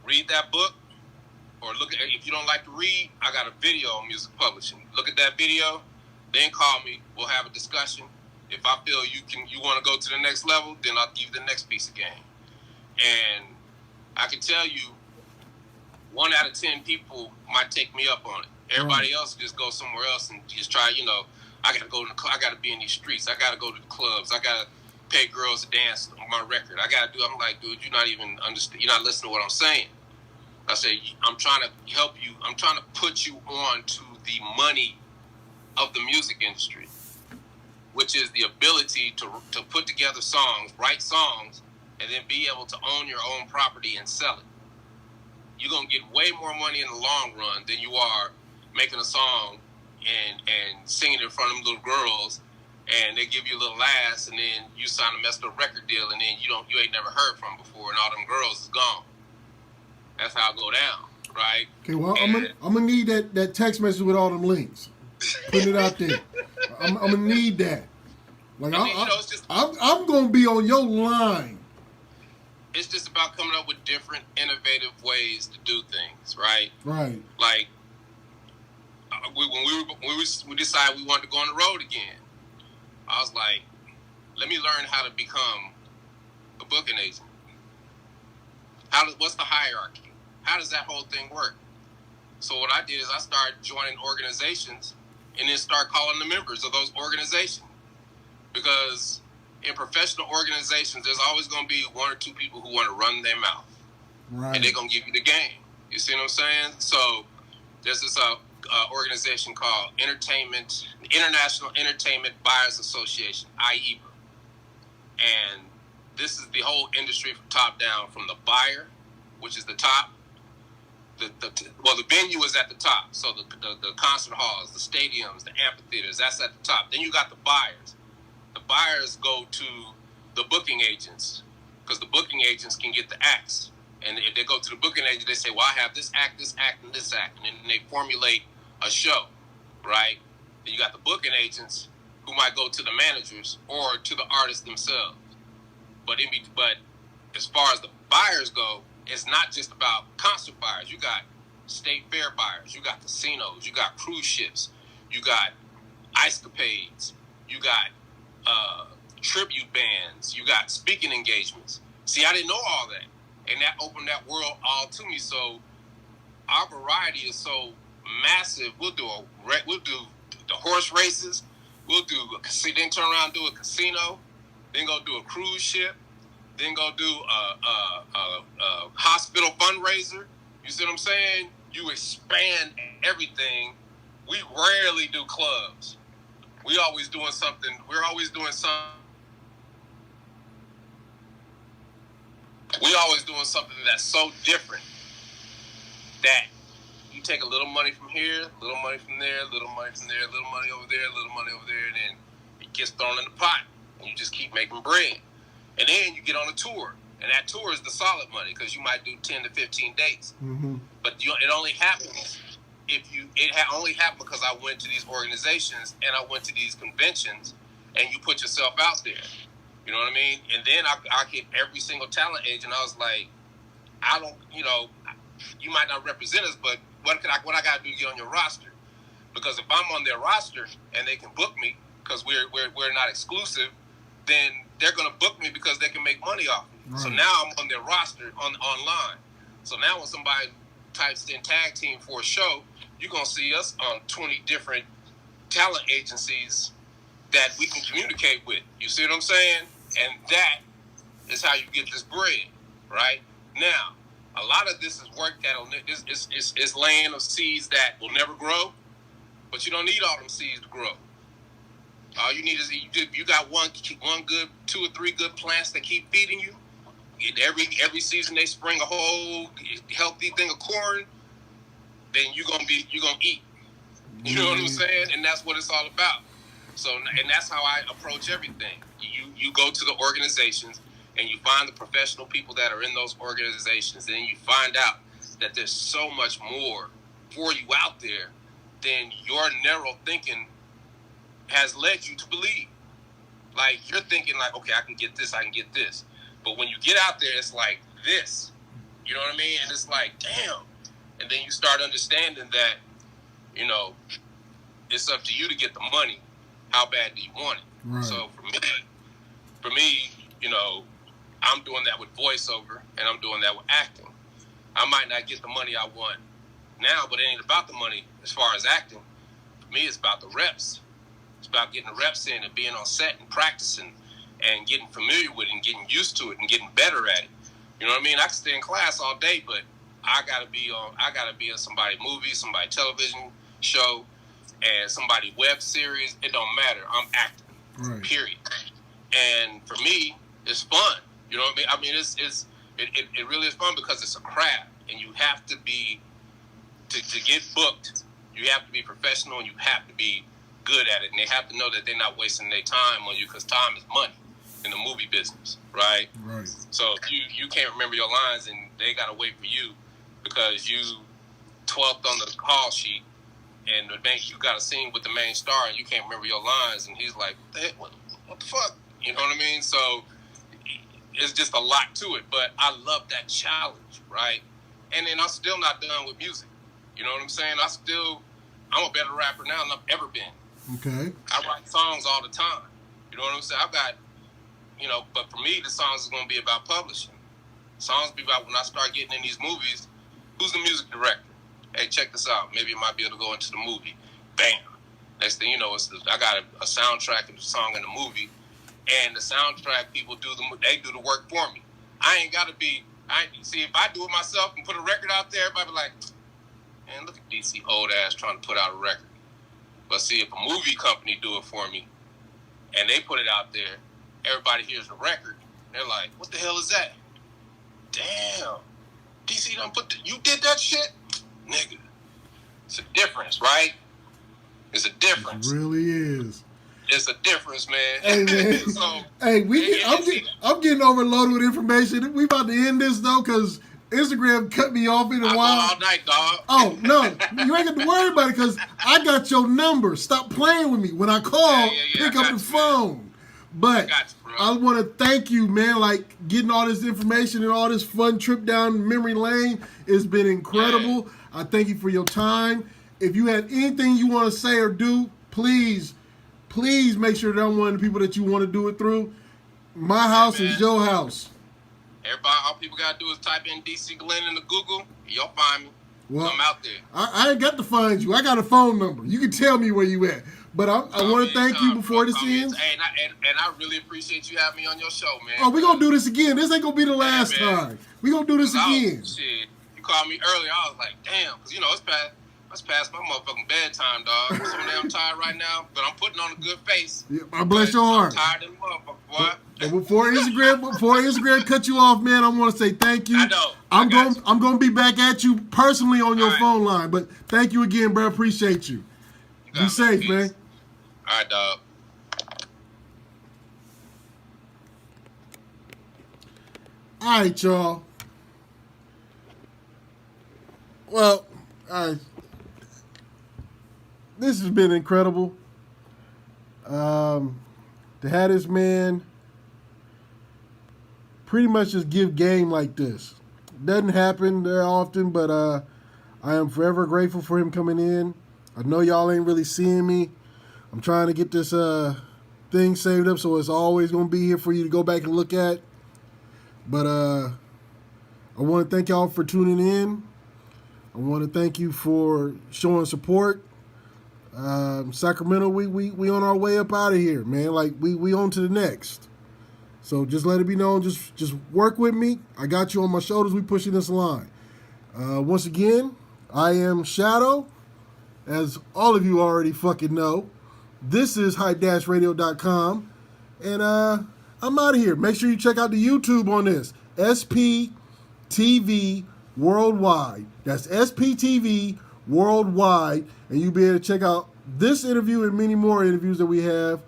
read that book, or look at. If you don't like to read, I got a video on music publishing. Look at that video, then call me. We'll have a discussion. If I feel you want to go to the next level, then I'll give you the next piece of game. And I can tell you, 1 out of 10 people might take me up on it. Everybody else just go somewhere else and just try. You know, I gotta be in these streets. I gotta go to the clubs. I gotta pay girls to dance on my record. I'm like, dude, you're not even understand. You're not listening to what I'm saying. I say, I'm trying to help you. I'm trying to put you on to the money of the music industry, which is the ability to put together songs, write songs, and then be able to own your own property and sell it. You're going to get way more money in the long run than you are making a song and singing it in front of them little girls, and they give you a little ass, and then you sign a messed up record deal, and then you ain't never heard from before, and all them girls is gone. That's how it go down, right? Okay, well, I'm gonna need that text message with all them links. Put it out there. I'm gonna need that. Like I'm gonna be on your line. It's just about coming up with different, innovative ways to do things, right? Right. Like when we decided we wanted to go on the road again, I was like, let me learn how to become a booking agent. What's the hierarchy? How does that whole thing work? So what I did is I started joining organizations and then start calling the members of those organizations. Because in professional organizations, there's always going to be 1 or 2 people who want to run their mouth. Right. And they're going to give you the game. You see what I'm saying? So there's this organization called International Entertainment Buyers Association, IEBA. And this is the whole industry from top down, from the buyer, which is the top. The venue is at the top. So the concert halls, the stadiums, the amphitheaters, that's at the top. Then you got the buyers. The buyers go to the booking agents because the booking agents can get the acts. And if they go to the booking agent, they say, well, I have this act, and this act. And then they formulate a show, right? Then you got the booking agents who might go to the managers or to the artists themselves. But as far as the buyers go, it's not just about concert buyers. You got state fair buyers. You got casinos. You got cruise ships. You got ice capades. You got tribute bands. You got speaking engagements. See, I didn't know all that. And that opened that world all to me. So our variety is so massive. We'll do the horse races. We'll then turn around and do a casino. Then go do a cruise ship. Then go do a hospital fundraiser. You see what I'm saying? You expand everything. We rarely do clubs. We're always doing something that's so different that you take a little money from here, a little money from there, a little money from there, a little money over there, a little money over there, and then it gets thrown in the pot. And you just keep making bread. And then you get on a tour. And that tour is the solid money because you might do 10 to 15 dates. Mm-hmm. But it only happens it had only happened because I went to these organizations and I went to these conventions, and you put yourself out there. You know what I mean? And then I hit every single talent agent. I was like, I don't, you might not represent us, but what I got to do to get on your roster? Because if I'm on their roster and they can book me because we're not exclusive, then they're going to book me because they can make money off me. Right. So now I'm on their roster online. So now when somebody types in tag team for a show, you're going to see us on 20 different talent agencies that we can communicate with. You see what I'm saying? And that is how you get this bread, right? Now, a lot of this is work it's laying of seeds that will never grow, but you don't need all them seeds to grow. All you need is you got one good, 2 or 3 good plants that keep feeding you. Every season they spring a whole healthy thing of corn, then you're gonna eat. You know what I'm saying? And that's what it's all about. So, and that's how I approach everything. You go to the organizations and you find the professional people that are in those organizations, and then you find out that there's so much more for you out there than your narrow thinking has led you to believe. Like, you're thinking like, okay, I can get this. But when you get out there, it's like this. You know what I mean? And it's like, damn. And then you start understanding that, it's up to you to get the money. How bad do you want it? Right. So for me, I'm doing that with voiceover and I'm doing that with acting. I might not get the money I want now, but it ain't about the money as far as acting. For me, it's about the reps. It's about getting the reps in and being on set and practicing and getting familiar with it and getting used to it and getting better at it. You know what I mean? I can stay in class all day, but I gotta be in somebody's movie, somebody's television show, and somebody's web series. It don't matter. I'm acting. Right. Period. And for me, it's fun. You know what I mean? It really is fun because it's a craft, and you have to be to get booked. You have to be professional, and you have to be good at it, and they have to know that they're not wasting their time on you, because time is money in the movie business, right? Right. So if you can't remember your lines, and they gotta wait for you because you 12th on the call sheet, and you got a scene with the main star, and you can't remember your lines, and he's like, what the fuck? You know what I mean? So it's just a lot to it, but I love that challenge, right? And then I'm still not done with music. You know what I'm saying? I'm a better rapper now than I've ever been. Okay. I write songs all the time. You know what I'm saying? I've got, but for me, the songs is going to be about publishing. Songs be about when I start getting in these movies, who's the music director? Hey, check this out. Maybe it might be able to go into the movie. Bam. Next thing you know, I got a soundtrack and a song in the movie, and the soundtrack people do the work for me. I ain't got to be, if I do it myself and put a record out there, everybody be like, man, look at DC old ass trying to put out a record. But see, if a movie company do it for me, and they put it out there, everybody hears the record, they're like, what the hell is that? Damn. DC done you did that shit? Nigga. It's a difference, right? It's a difference. It really is. It's a difference, man. Hey, man. So, I'm getting overloaded with information. We about to end this, though, because Instagram cut me off in a while. All night, dog. Oh, no. You ain't got to worry about it, because I got your number. Stop playing with me. When I call, pick up the phone. But I want to thank you, man. Like, getting all this information and all this fun trip down memory lane has been incredible. Yeah. I thank you for your time. If you have anything you want to say or do, please make sure that I'm one of the people that you want to do it through. My house is your house. Everybody, all people got to do is type in DC Glenn into Google. You'll find me. Well, I'm out there. I ain't got to find you. I got a phone number. You can tell me where you at. But I want to thank you before this ends. And I really appreciate you having me on your show, man. Oh, we're going to do this again. This ain't going to be the last time. We're going to do this again. Shit. You called me earlier. I was like, damn. Because, it's past my motherfucking bedtime, dog. I'm so damn tired right now. But I'm putting on a good face. Yeah, I bless your heart. I'm tired of the motherfucker, boy. But before Instagram cut you off, man, I want to say thank you. I know. I'm going to be back at you personally on your phone line. But thank you again, bro. Appreciate you. Be safe, man. All right, dog. All right, y'all. Well, this has been incredible. To have this man pretty much just give game like this. Doesn't happen very often, but I am forever grateful for him coming in. I know y'all ain't really seeing me. I'm trying to get this thing saved up so it's always going to be here for you to go back and look at. But I want to thank y'all for tuning in. I want to thank you for showing support. Sacramento, we on our way up out of here, man. Like we on to the next. So just let it be known. Just work with me. I got you on my shoulders. We pushing this line. Once again, I am Shadow, as all of you already fucking know. This is hype-radio.com, and I'm out of here. Make sure you check out the YouTube on this. SPTV Worldwide. That's SPTV Worldwide, and you'll be able to check out this interview and many more interviews that we have.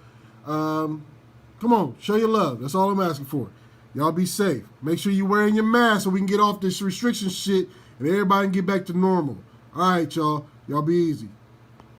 Come on, show your love. That's all I'm asking for. Y'all be safe. Make sure you're wearing your mask so we can get off this restriction shit and everybody can get back to normal. All right, y'all. Y'all be easy.